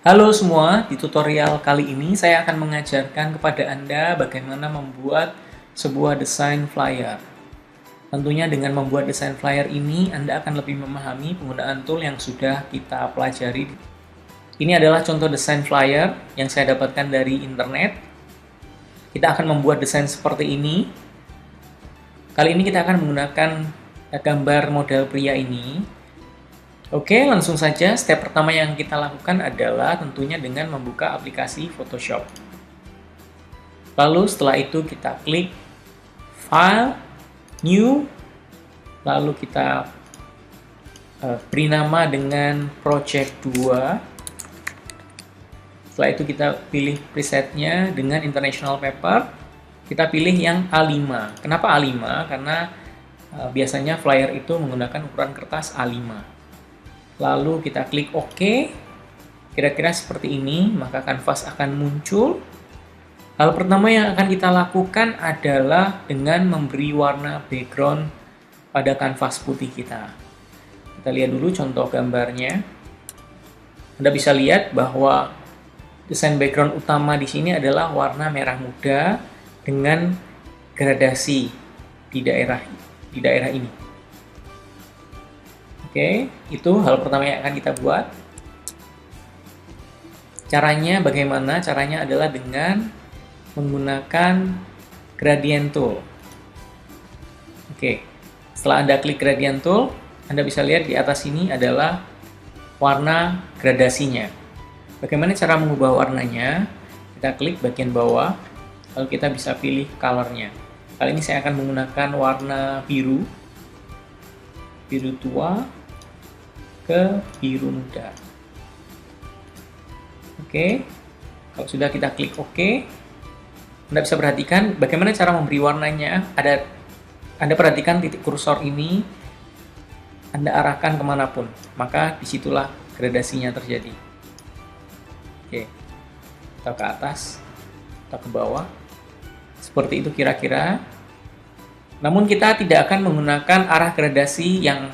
Halo semua, di tutorial kali ini saya akan mengajarkan kepada Anda bagaimana membuat sebuah desain flyer. Tentunya dengan membuat desain flyer ini, Anda akan lebih memahami penggunaan tool yang sudah kita pelajari. Ini adalah contoh desain flyer yang saya dapatkan dari internet. Kita akan membuat desain seperti ini. Kali ini kita akan menggunakan gambar model pria ini. Oke, langsung saja. Step pertama yang kita lakukan adalah tentunya dengan membuka aplikasi Photoshop. Lalu setelah itu kita klik File, New, lalu kita beri nama dengan Project 2. Setelah itu kita pilih presetnya dengan International Paper. Kita pilih yang A5. Kenapa A5? Karena biasanya flyer itu menggunakan ukuran kertas A5. Lalu kita klik OK, kira-kira seperti ini, maka kanvas akan muncul. Hal pertama yang akan kita lakukan adalah dengan memberi warna background pada kanvas putih kita. Kita lihat dulu contoh gambarnya. Anda bisa lihat bahwa desain background utama di sini adalah warna merah muda dengan gradasi di daerah ini. Oke, itu hal pertama yang akan kita buat. Caranya bagaimana? Caranya adalah dengan menggunakan gradient tool. Oke, setelah Anda klik gradient tool, Anda bisa lihat di atas ini adalah warna gradasinya. Bagaimana cara mengubah warnanya? Kita klik bagian bawah, lalu kita bisa pilih color-nya. Kali ini saya akan menggunakan warna biru tua ke biru muda. Oke, kalau sudah kita klik OK, Anda bisa perhatikan bagaimana cara memberi warnanya. Anda perhatikan titik kursor ini, Anda arahkan kemanapun, maka disitulah gradasinya terjadi. Oke, atau ke atas, atau ke bawah, seperti itu kira-kira. Namun kita tidak akan menggunakan arah gradasi yang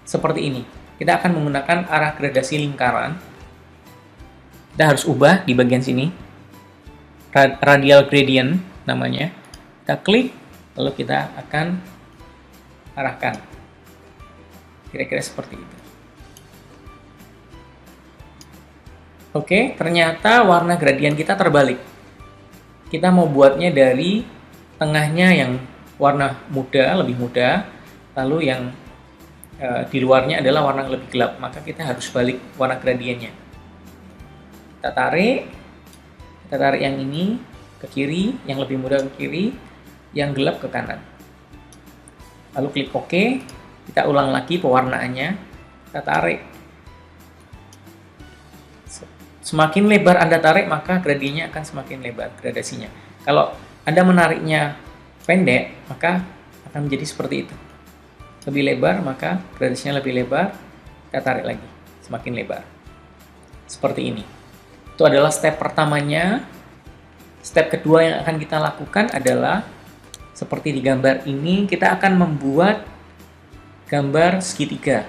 seperti ini. Kita akan menggunakan arah gradasi lingkaran. Kita harus ubah di bagian sini. Radial gradient namanya. Kita klik, lalu kita akan arahkan. Kira-kira seperti itu. Oke, ternyata warna gradient kita terbalik. Kita mau buatnya dari tengahnya yang warna muda, lebih muda, lalu yang di luarnya adalah warna lebih gelap, maka kita harus balik warna gradiennya. Kita tarik yang ini ke kiri, yang lebih muda ke kiri, yang gelap ke kanan. Lalu klik OK, kita ulang lagi pewarnaannya, kita tarik. Semakin lebar Anda tarik, maka gradiennya akan semakin lebar gradasinya. Kalau Anda menariknya pendek, maka akan menjadi seperti itu. Lebih lebar, maka gradasinya lebih lebar. Kita tarik lagi, semakin lebar. Seperti ini. Itu adalah step pertamanya. Step kedua yang akan kita lakukan adalah seperti di gambar ini, kita akan membuat gambar segitiga.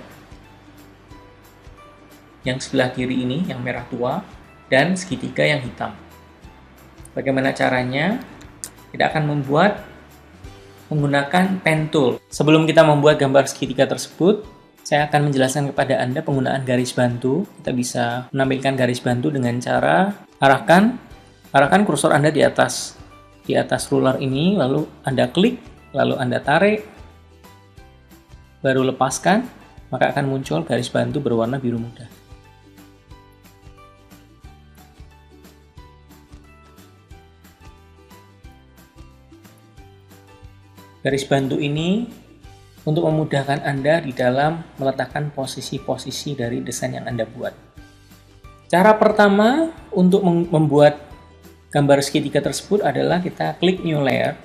Yang sebelah kiri ini, yang merah tua, dan segitiga yang hitam. Bagaimana caranya? Kita akan membuat menggunakan pen tool. Sebelum kita membuat gambar segitiga tersebut, saya akan menjelaskan kepada Anda penggunaan garis bantu. Kita bisa menampilkan garis bantu dengan cara arahkan kursor Anda di atas ruler ini, lalu Anda klik, lalu Anda tarik, baru lepaskan, maka akan muncul garis bantu berwarna biru muda. Garis bantu ini untuk memudahkan Anda di dalam meletakkan posisi-posisi dari desain yang Anda buat. Cara pertama untuk membuat gambar segitiga tersebut adalah kita klik New Layer.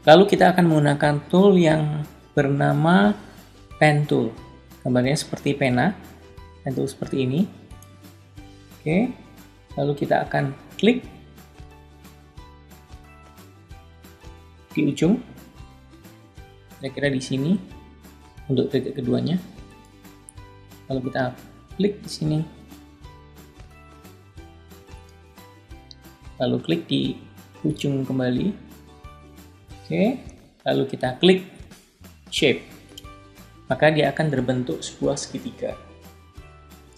Lalu kita akan menggunakan tool yang bernama Pen Tool. Gambarnya seperti pena, pen tool seperti ini. Oke, lalu kita akan klik di ujung. Kira-kira di sini untuk titik keduanya. Lalu kita klik di sini. lalu klik di ujung kembali. Oke, lalu kita klik shape, maka dia akan terbentuk sebuah segitiga.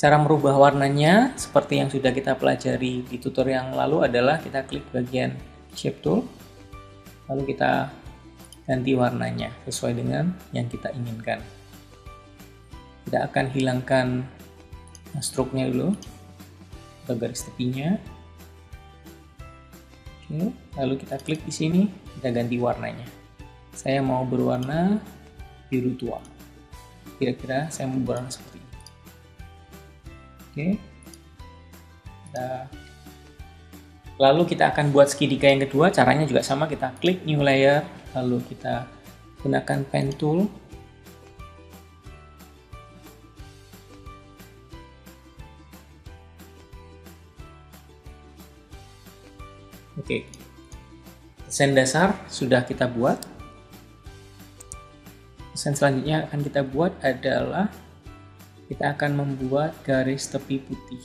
Cara merubah warnanya seperti yang sudah kita pelajari di tutorial yang lalu adalah kita klik bagian shape tool, lalu kita ganti warnanya sesuai dengan yang kita inginkan. Kita akan hilangkan stroke-nya dulu atau garis tepinya. Oke, lalu kita klik di sini, kita ganti warnanya. Saya mau berwarna biru tua. Kira-kira saya mau berwarna seperti ini. Oke. Lalu kita akan buat segitiga yang kedua. Caranya juga sama, kita klik new layer, lalu kita gunakan pen tool. Oke, desain dasar sudah kita buat. Desain selanjutnya akan kita buat adalah kita akan membuat garis tepi putih.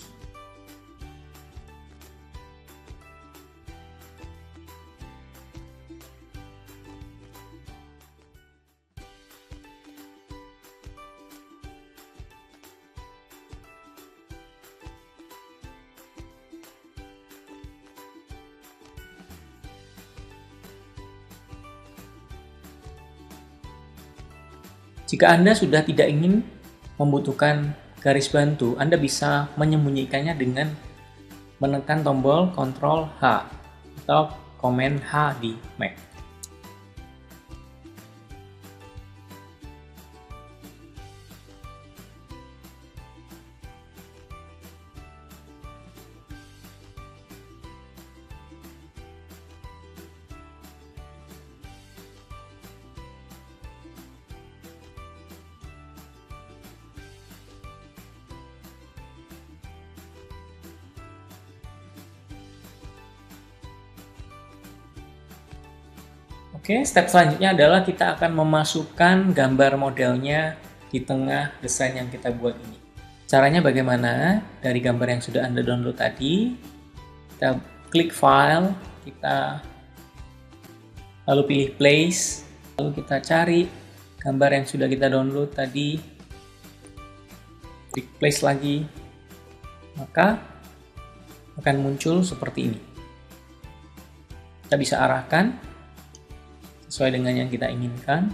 Jika Anda sudah tidak ingin membutuhkan garis bantu, Anda bisa menyembunyikannya dengan menekan tombol Ctrl H atau Command H di Mac. Oke, step selanjutnya adalah kita akan memasukkan gambar modelnya di tengah desain yang kita buat ini. Caranya bagaimana? Dari gambar yang sudah Anda download tadi, kita klik file, kita lalu pilih place, lalu kita cari gambar yang sudah kita download tadi, klik place lagi, maka akan muncul seperti ini. Kita bisa arahkan sesuai dengan yang kita inginkan.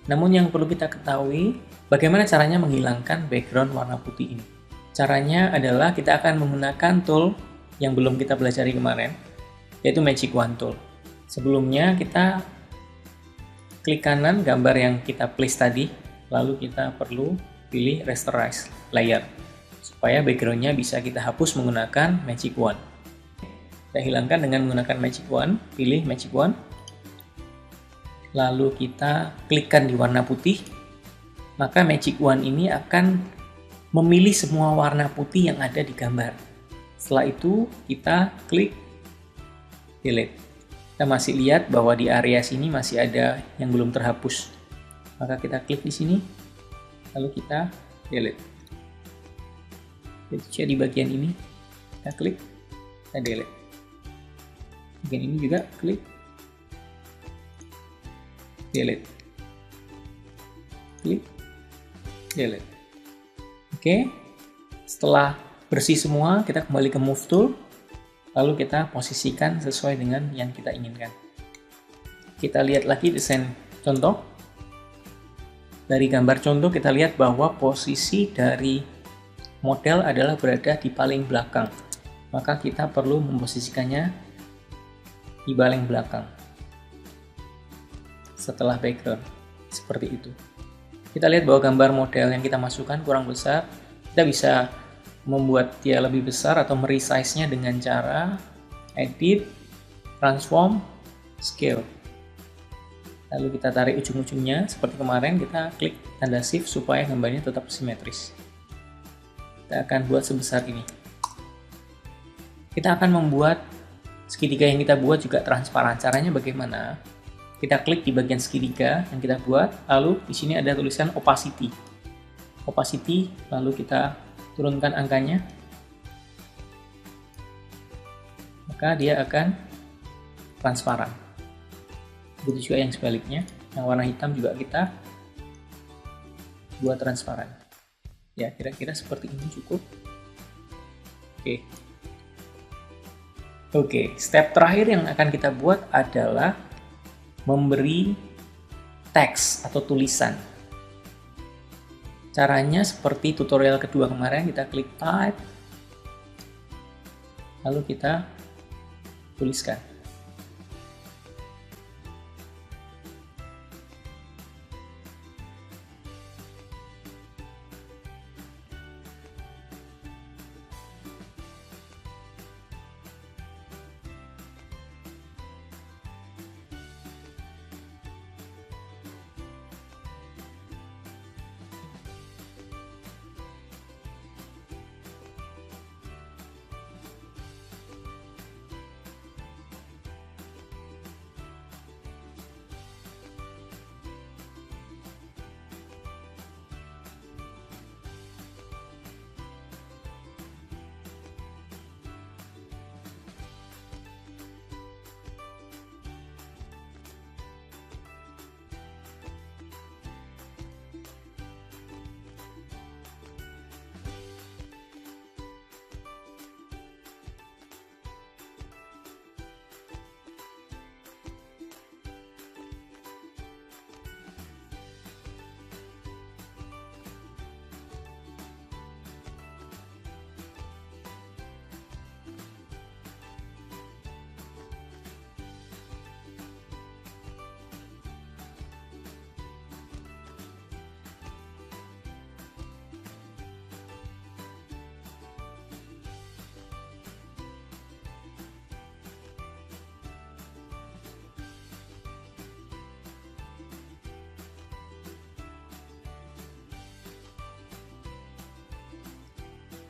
Namun yang perlu kita ketahui, bagaimana caranya menghilangkan background warna putih ini. Caranya adalah kita akan menggunakan tool yang belum kita pelajari kemarin, yaitu Magic Wand Tool. Sebelumnya kita klik kanan gambar yang kita place tadi, lalu kita perlu pilih Rasterize Layer, supaya backgroundnya bisa kita hapus menggunakan Magic Wand. Kita hilangkan dengan menggunakan Magic Wand, pilih Magic Wand, lalu kita klikkan di warna putih, maka Magic Wand ini akan memilih semua warna putih yang ada di gambar. Setelah itu kita klik delete. Kita masih lihat bahwa di area sini masih ada yang belum terhapus, maka kita klik di sini, lalu kita delete. Jadi di bagian ini kita klik, kita delete. Bagian ini juga klik, delete, klik, delete. Oke, setelah bersih semua, kita kembali ke Move Tool, lalu kita posisikan sesuai dengan yang kita inginkan. Kita lihat lagi desain contoh. Dari gambar contoh kita lihat bahwa posisi dari model adalah berada di paling belakang, maka kita perlu memposisikannya di paling belakang setelah background, seperti itu. Kita lihat bahwa gambar model yang kita masukkan kurang besar. Kita bisa membuat dia lebih besar atau meresize-nya dengan cara edit, transform, scale. Lalu kita tarik ujung-ujungnya seperti kemarin, kita klik tanda shift supaya gambarnya tetap simetris. Kita akan buat sebesar ini. Kita akan membuat segitiga yang kita buat juga transparan. Caranya bagaimana? Kita klik di bagian segitiga yang kita buat, lalu di sini ada tulisan opacity. Opacity, lalu kita turunkan angkanya. maka dia akan transparan. Begitu juga yang sebaliknya, yang warna hitam juga kita buat transparan. Ya, kira-kira seperti ini cukup. Oke, step terakhir yang akan kita buat adalah memberi teks atau tulisan. Caranya seperti tutorial kedua kemarin, kita klik type, lalu kita tuliskan.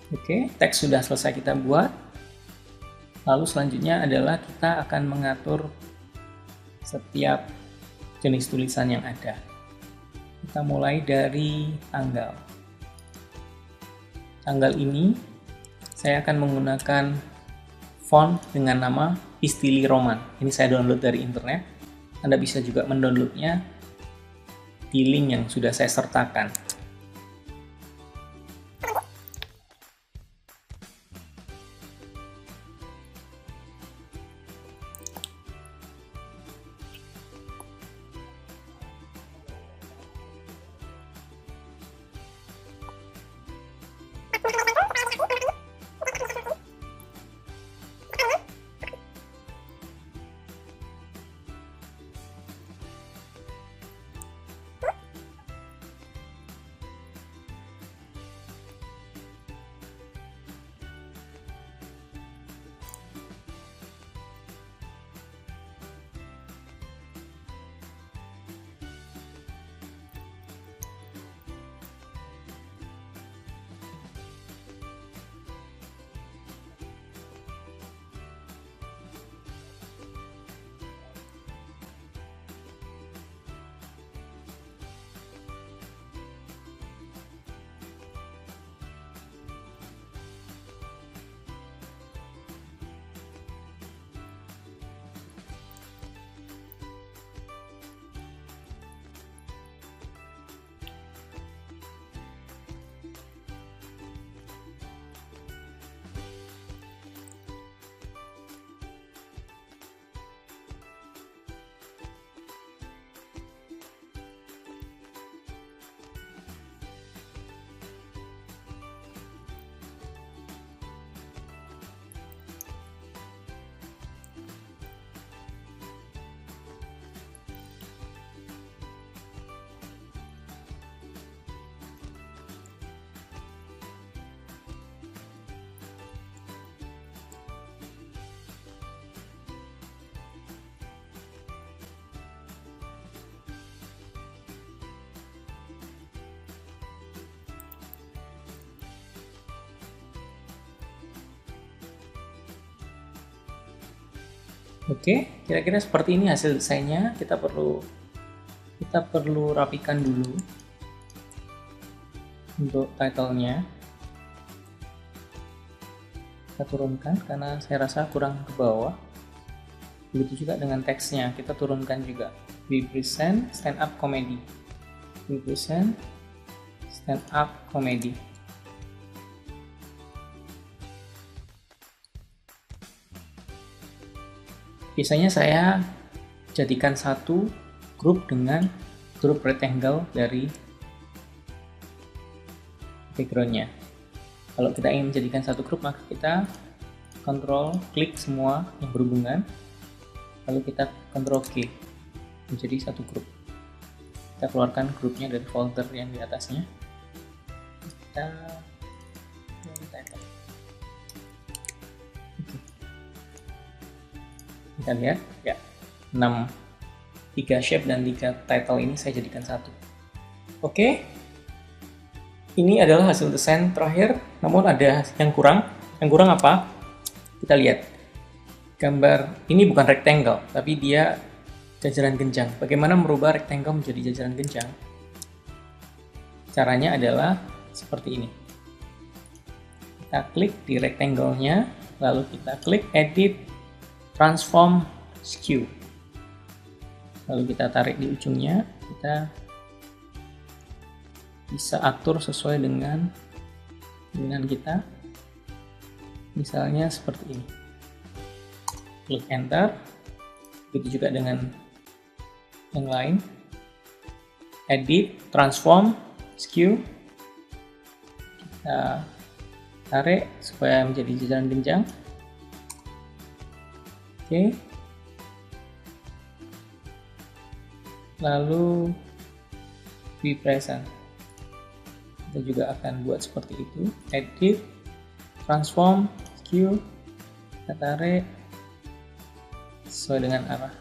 Oke, teks sudah selesai kita buat. Lalu selanjutnya adalah kita akan mengatur setiap jenis tulisan yang ada. Kita mulai dari tanggal. Tanggal ini saya akan menggunakan font dengan nama Pistili Roman. Ini saya download dari internet. Anda bisa juga mendownloadnya di link yang sudah saya sertakan. Oke, kira-kira seperti ini hasil desainnya. Kita perlu rapikan dulu untuk title-nya. Kita turunkan karena saya rasa kurang ke bawah. Begitu juga dengan teksnya, kita turunkan juga. We present stand up comedy. We present stand up comedy. Biasanya saya jadikan satu grup dengan grup rectangle dari backgroundnya. Kalau kita ingin menjadikan satu grup, maka kita kontrol klik semua yang berhubungan, lalu kita kontrol K menjadi satu grup. Kita keluarkan grupnya dari folder yang di atasnya. Kita lihat ya, 3 shape dan 3 title ini saya jadikan satu. Oke, ini adalah hasil desain terakhir, namun ada yang kurang. Yang kurang apa? Kita lihat. Gambar ini bukan rectangle, tapi dia jajaran genjang. Bagaimana merubah rectangle menjadi jajaran genjang? Caranya adalah seperti ini. Kita klik di rectangle-nya, lalu kita klik edit, transform, skew. Lalu kita tarik di ujungnya, kita bisa atur sesuai dengan keinginan kita, misalnya seperti ini. Klik enter. Begitu juga dengan yang lain. Edit, transform, skew. Kita tarik supaya menjadi jajaran genjang. Oke. Lalu we present. Kita juga akan buat seperti itu. Edit, transform, skew, kita tarik sesuai dengan arah.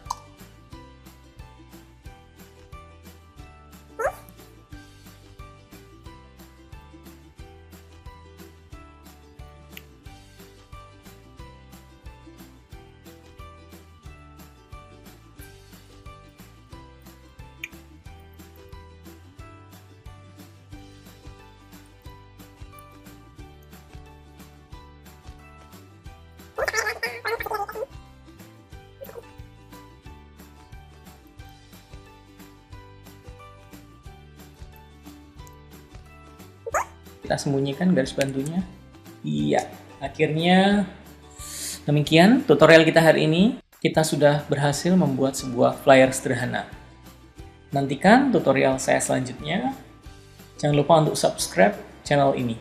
Kita sembunyikan garis bantunya. Iya, akhirnya demikian tutorial kita hari ini. Kita sudah berhasil membuat sebuah flyer sederhana. Nantikan tutorial saya selanjutnya. Jangan lupa untuk subscribe channel ini.